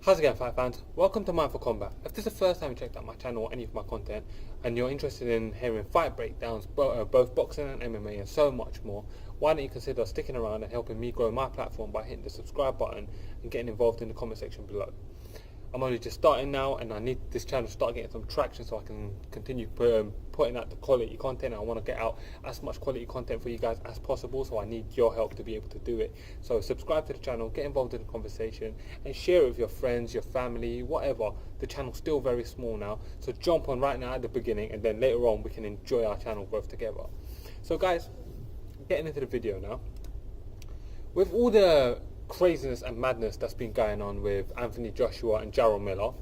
How's it going, fight fans? Welcome to Mindful Combat. If this is the first time you checked out my channel or any of my content and you're interested in hearing fight breakdowns, both boxing and MMA and so much more, why don't you consider sticking around and helping me grow my platform by hitting the subscribe button and getting involved in the comment section below. I'm only just starting now and I need this channel to start getting some traction so I can continue putting out the quality content. I want to get out as much quality content for you guys as possible, so I need your help to be able to do it. So subscribe to the channel, get involved in the conversation and share it with your friends, your family, whatever. The channel's still very small now, so jump on right now at the beginning and then later on we can enjoy our channel growth together. So guys, getting into the video now. With all the craziness and madness that's been going on with Anthony Joshua and Jarrell Miller,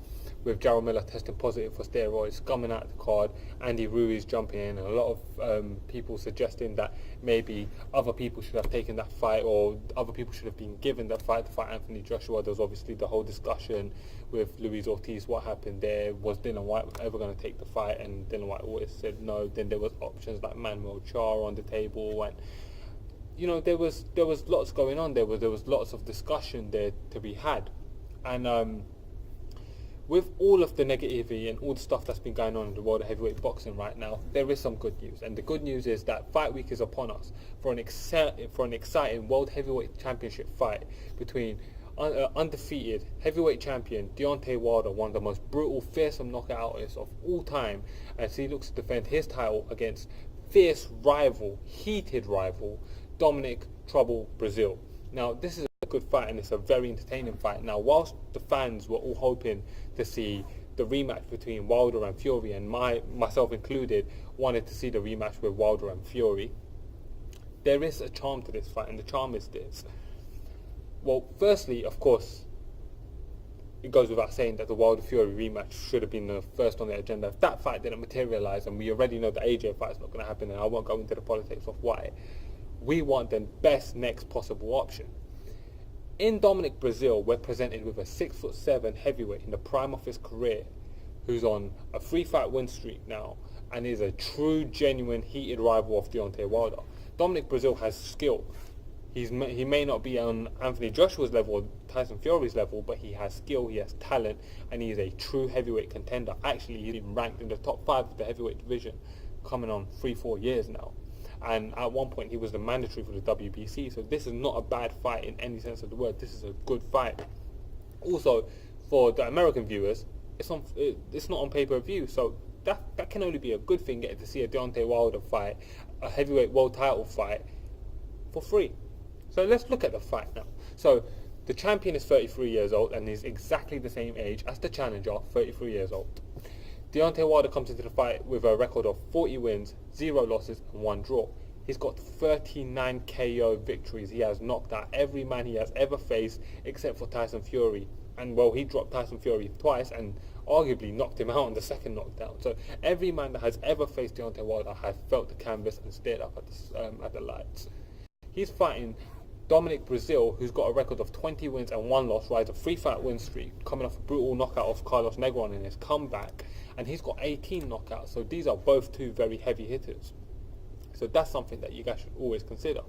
with Jarrell Miller testing positive for steroids, coming out the card, Andy Ruiz jumping in, and a lot of people suggesting that maybe other people should have taken that fight, or other people should have been given that fight to fight Anthony Joshua. There was obviously the whole discussion with Luis Ortiz, what happened there, was Dillian Whyte ever going to take the fight, and Dillian Whyte always said no. Then there was options like Manuel Charr on the table, and you know, there was lots going on. There was lots of discussion there to be had, and with all of the negativity and all the stuff that's been going on in the world of heavyweight boxing right now, there is some good news, and the good news is that Fight Week is upon us for an exciting World Heavyweight Championship fight between undefeated heavyweight champion Deontay Wilder, one of the most brutal, fearsome knockout artists of all time, as he looks to defend his title against fierce rival, heated rival, Dominic Trouble Breazeale. Now, this is a good fight and it's a very entertaining fight. Now, whilst the fans were all hoping to see the rematch between Wilder and Fury, and myself included, wanted to see the rematch with Wilder and Fury, there is a charm to this fight, and the charm is this. Well, firstly, of course, it goes without saying that the Wilder-Fury rematch should have been the first on the agenda. If that fight didn't materialise, and we already know the AJ fight is not going to happen, and I won't go into the politics of why, we want the best next possible option. In Dominic Breazeale, we're presented with a 6'7" heavyweight in the prime of his career, who's on a 3-fight win streak now, and is a true, genuine, heated rival of Deontay Wilder. Dominic Breazeale has skill. He may not be on Anthony Joshua's level or Tyson Fury's level, but he has skill, he has talent, and he is a true heavyweight contender. Actually, he's been ranked in the top 5 of the heavyweight division, coming on 3-4 years now. And at one point he was the mandatory for the WBC, so this is not a bad fight in any sense of the word. This is a good fight. Also, for the American viewers, it's not on pay-per-view, so that can only be a good thing, getting to see a Deontay Wilder fight, a heavyweight world title fight, for free. So let's look at the fight now. So the champion is 33 years old and is exactly the same age as the challenger, 33 years old. Deontay Wilder comes into the fight with a record of 40 wins, 0 losses and 1 draw. He's got 39 KO victories. He has knocked out every man he has ever faced except for Tyson Fury. And well, he dropped Tyson Fury twice and arguably knocked him out on the second knockdown. So every man that has ever faced Deontay Wilder has felt the canvas and stared up at the lights. He's fighting Dominic Breazeale, who's got a record of 20 wins and 1 loss, rides a 3-fight win streak, coming off a brutal knockout of Carlos Negron in his comeback, and he's got 18 knockouts. So these are both two very heavy hitters. So that's something that you guys should always consider.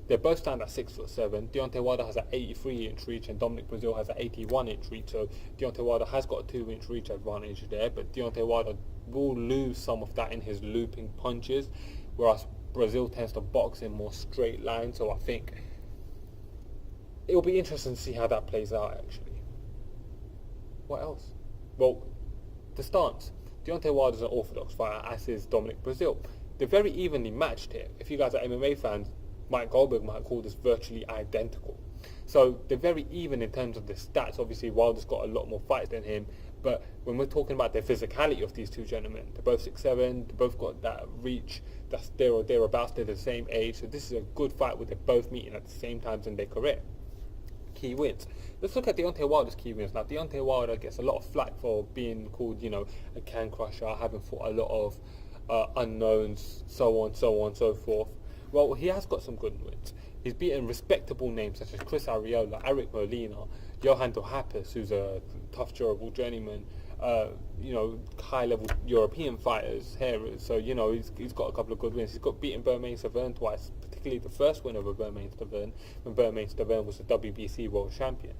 They both stand at 6'7". Deontay Wilder has an 83-inch reach and Dominic Breazeale has an 81-inch reach. So Deontay Wilder has got a 2-inch reach advantage there, but Deontay Wilder will lose some of that in his looping punches, whereas Breazeale tends to box in more straight lines. So I think it'll be interesting to see how that plays out, actually. What else? Well, the stance. Deontay Wilder is an orthodox fighter, as is Dominic Breazeale. They're very evenly matched here. If you guys are MMA fans, Mike Goldberg might call this virtually identical. So they're very even in terms of the stats. Obviously, Wilder's got a lot more fights than him, but when we're talking about the physicality of these two gentlemen, they're both 6'7", they both got that reach that's there or thereabouts. They're the same age, so this is a good fight where they're both meeting at the same times in their career. Key wins. Let's look at Deontay Wilder's key wins. Now, Deontay Wilder gets a lot of flack for being called, you know, a can crusher, having fought a lot of unknowns, so on, so forth. Well, he has got some good wins. He's beaten respectable names such as Chris Arreola, Eric Molina, Johan Dohapis, who's a tough, durable journeyman, you know, high-level European fighters here. So, you know, he's got a couple of good wins. He's got beaten Bermane-Stiverne twice, particularly the first win over Bermane-Stiverne, when Bermane-Stiverne was the WBC world champion.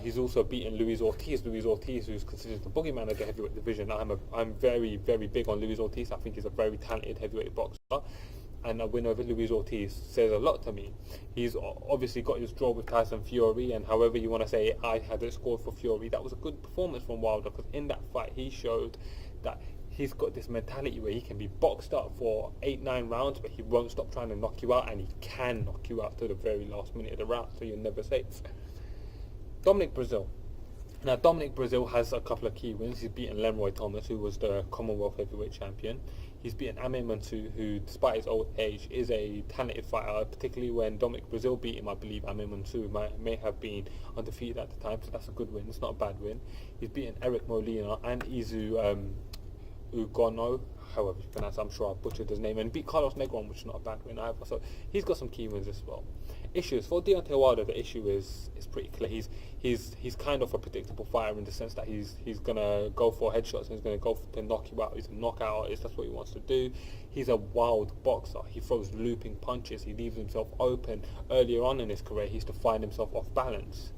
He's also beaten Luis Ortiz, who's considered the boogeyman of the heavyweight division. I'm very, very big on Luis Ortiz. I think he's a very talented heavyweight boxer. And a win over Luis Ortiz says a lot to me. He's obviously got his draw with Tyson Fury, and however you want to say it, I had it scored for Fury. That was a good performance from Wilder, because in that fight he showed that he's got this mentality where he can be boxed up for 8-9 rounds, but he won't stop trying to knock you out, and he can knock you out to the very last minute of the round, so you're never safe. Dominic Breazeale. Now, Dominic Breazeale has a couple of key wins. He's beaten Leroy Thomas, who was the Commonwealth heavyweight champion. He's beaten Amir Mansour, who, despite his old age, is a talented fighter, particularly when Dominic Breazeale beat him. I believe Amir Mansour may have been undefeated at the time, so that's a good win. It's not a bad win. He's beaten Eric Molina and Izu Ugono, however you pronounce it. I'm sure I butchered his name, and beat Carlos Negron, which is not a bad win either. So he's got some key wins as well. Issues for Deontay Wilder, the issue is pretty clear. He's kind of a predictable fighter in the sense that he's gonna go for headshots and he's gonna go to knock you out. He's a knockout artist. That's what he wants to do. He's a wild boxer. He throws looping punches. He leaves himself open. Earlier on in his career, he used to find himself off balance.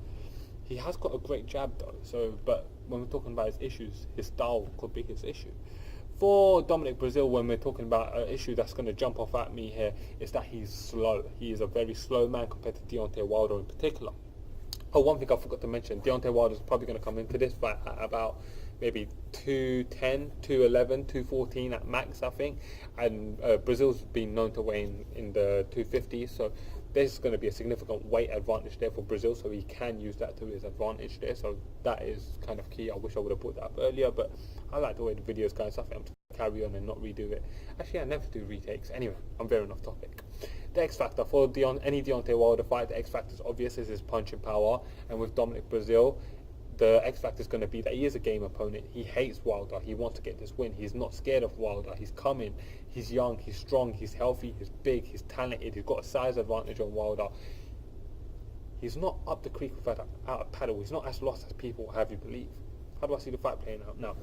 He has got a great jab though. But when we're talking about his issues, his style could be his issue. For Dominic Breazeale, when we're talking about an issue that's going to jump off at me here, is that he's slow. He is a very slow man compared to Deontay Wilder in particular. Oh, one thing I forgot to mention, Deontay Wilder is probably going to come into this fight at about maybe 210, 211, 214 at max, I think. And Breazeale's been known to weigh in the 250s, so there's going to be a significant weight advantage there for Breazeale, so he can use that to his advantage there. So that is kind of key. I wish I would have put that up earlier, but I like the way the video's going, so I think I'm just going to carry on and not redo it. Actually, I never do retakes. Anyway, I'm veering off topic. The X Factor for any Deontay Wilder fight, the X Factor is obvious, is his punching power, and with Dominic Breazeale, the X Factor is going to be that he is a game opponent. He hates Wilder. He wants to get this win. He's not scared of Wilder. He's coming. He's young. He's strong. He's healthy. He's big. He's talented. He's got a size advantage on Wilder. He's not up the creek without a paddle. He's not as lost as people have you believe. How do I see the fight playing out now?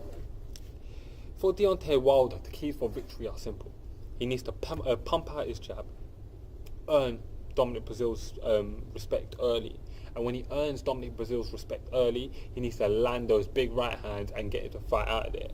For Deontay Wilder, the keys for victory are simple. He needs to pump out his jab, earn Dominic Breazeale's respect early. And when he earns Dominic Breazeale's respect early, he needs to land those big right hands and get him to fight out of there.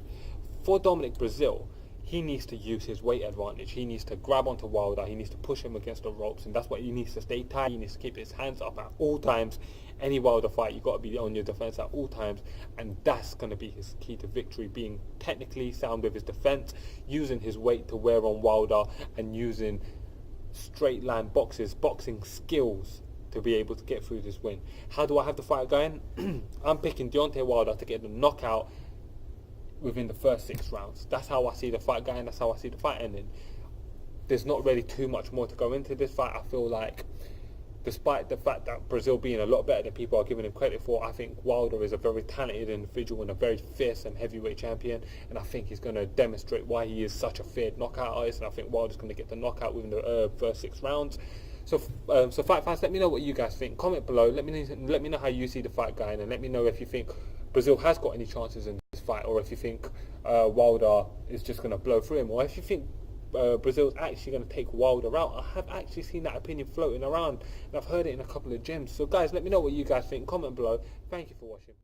For Dominic Breazeale, he needs to use his weight advantage. He needs to grab onto Wilder. He needs to push him against the ropes, and that's why he needs to stay tight. He needs to keep his hands up at all times. Any Wilder fight, you've got to be on your defense at all times, and that's going to be his key to victory, being technically sound with his defense, using his weight to wear on Wilder, and using straight line boxing skills to be able to get through this win. How do I have the fight going? I'm picking Deontay Wilder to get the knockout within the first 6 rounds. That's how I see the fight going. That's how I see the fight ending. There's not really too much more to go into this fight. I feel like, despite the fact that Breazeale being a lot better than people are giving him credit for, I think Wilder is a very talented individual and a very fearsome heavyweight champion, and I think he's going to demonstrate why he is such a feared knockout artist, and I think Wilder's going to get the knockout within the first 6 rounds. So fight fans, let me know what you guys think. Comment below. Let me know how you see the fight going, and let me know if you think Breazeale has got any chances in this fight, or if you think Wilder is just going to blow through him, or if you think Breazeale's actually going to take Wilder out. I have actually seen that opinion floating around, and I've heard it in a couple of gyms. So guys, let me know what you guys think. Comment below. Thank you for watching.